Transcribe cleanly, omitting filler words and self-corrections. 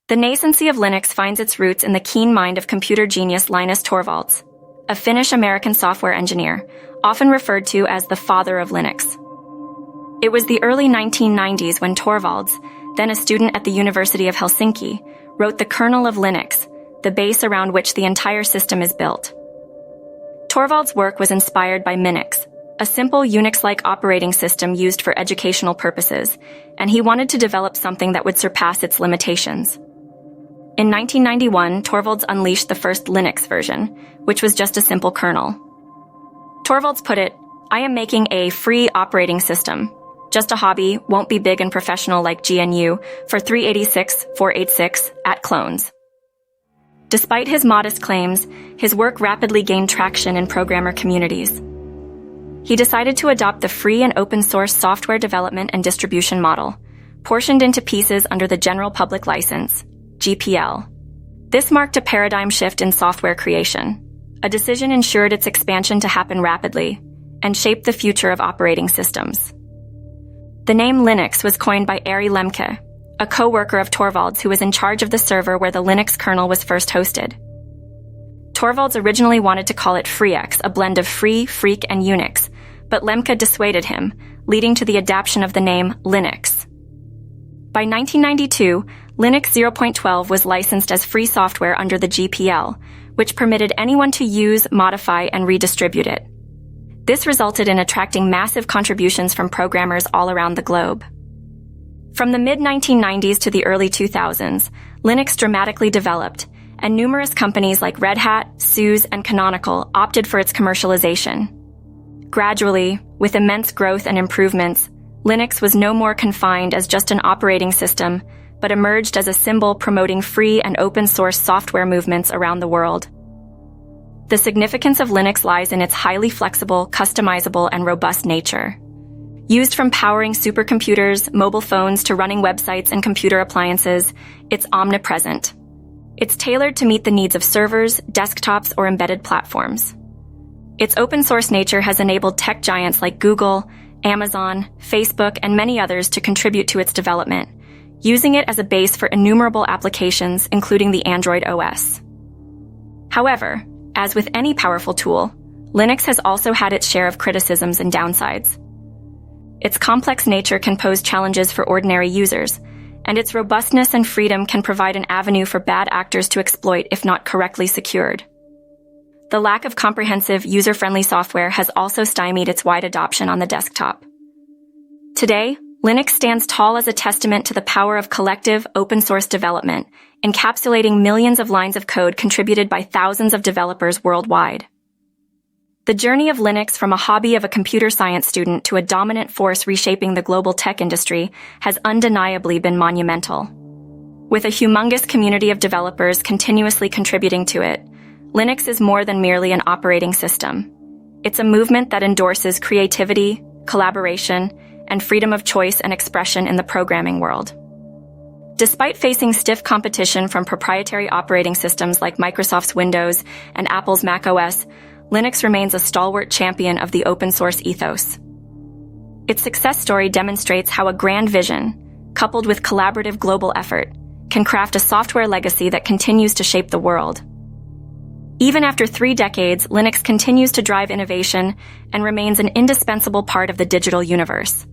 The nascency of Linux finds its roots in the keen mind of computer genius Linus Torvalds, a Finnish-American software engineer, often referred to as the father of Linux. It was the early 1990s when Torvalds, then a student at the University of Helsinki, wrote the kernel of Linux, the base around which the entire system is built. Torvalds' work was inspired by Minix, a simple Unix-like operating system used for educational purposes, and he wanted to develop something that would surpass its limitations. In 1991, Torvalds unleashed the first Linux version, which was just a simple kernel. Torvalds put it, "I am making a free operating system. Just a hobby, won't be big and professional like GNU, for 386, 486, at clones." Despite his modest claims, his work rapidly gained traction in programmer communities. He decided to adopt the free and open-source software development and distribution model, portioned into pieces under the General Public License, GPL. This marked a paradigm shift in software creation. A decision ensured its expansion to happen rapidly and shaped the future of operating systems. The name Linux was coined by Ari Lemke, a co-worker of Torvalds who was in charge of the server where the Linux kernel was first hosted. Torvalds originally wanted to call it FreeX, a blend of free, freak, and Unix, but Lemke dissuaded him, leading to the adaptation of the name Linux. By 1992, Linux 0.12 was licensed as free software under the GPL, which permitted anyone to use, modify, and redistribute it. This resulted in attracting massive contributions from programmers all around the globe. From the mid-1990s to the early 2000s, Linux dramatically developed, and numerous companies like Red Hat, SUSE, and Canonical opted for its commercialization. Gradually, with immense growth and improvements, Linux was no more confined as just an operating system, but emerged as a symbol promoting free and open-source software movements around the world. The significance of Linux lies in its highly flexible, customizable, and robust nature. Used from powering supercomputers, mobile phones, to running websites and computer appliances, it's omnipresent. It's tailored to meet the needs of servers, desktops, or embedded platforms. Its open-source nature has enabled tech giants like Google, Amazon, Facebook, and many others to contribute to its development, using it as a base for innumerable applications, including the Android OS. However, as with any powerful tool, Linux has also had its share of criticisms and downsides. Its complex nature can pose challenges for ordinary users, and its robustness and freedom can provide an avenue for bad actors to exploit if not correctly secured. The lack of comprehensive, user-friendly software has also stymied its wide adoption on the desktop. Today, Linux stands tall as a testament to the power of collective, open-source development, encapsulating millions of lines of code contributed by thousands of developers worldwide. The journey of Linux from a hobby of a computer science student to a dominant force reshaping the global tech industry has undeniably been monumental. With a humongous community of developers continuously contributing to it, Linux is more than merely an operating system. It's a movement that endorses creativity, collaboration, and freedom of choice and expression in the programming world. Despite facing stiff competition from proprietary operating systems like Microsoft's Windows and Apple's macOS, Linux remains a stalwart champion of the open-source ethos. Its success story demonstrates how a grand vision, coupled with collaborative global effort, can craft a software legacy that continues to shape the world. Even after 3 decades, Linux continues to drive innovation and remains an indispensable part of the digital universe.